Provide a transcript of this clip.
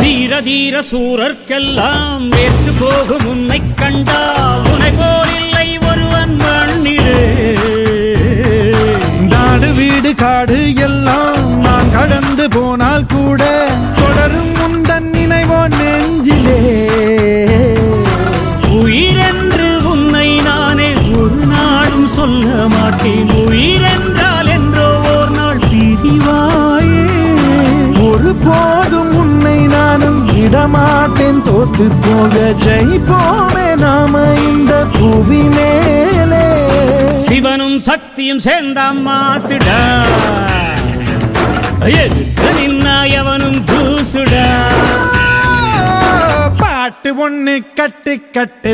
தீர தீர சூரர்க்கெல்லாம் ஏற்று போகும் உன்னை கண்டால் உனை போலில்லை ஒருவன் மண்ணிலே. நாடு வீடு காடு எல்லாம் நான் கடந்து போனால் கூட தொடரும் முந்தன் நினைவோ நெஞ்சிலே. உயிரென்று உன்னை நானே ஒரு நாளும் சொல்ல மாட்டேன். உயிரென்றால் என்றோ ஓர் நாள் பிரிவாயே. ஒரு போதும் உன்னை நானும் விடமாட்டேன். தோத்து போக ஜெயிப்போமே நாம இந்த புவி மேலே. சிவனும் சக்தியும் சேர்ந்தாம் மாசுடா, எதுக்கு நின்னா எவனும் தூசுடா. பாட்டு ஒண்ணு கட்டு கட்டு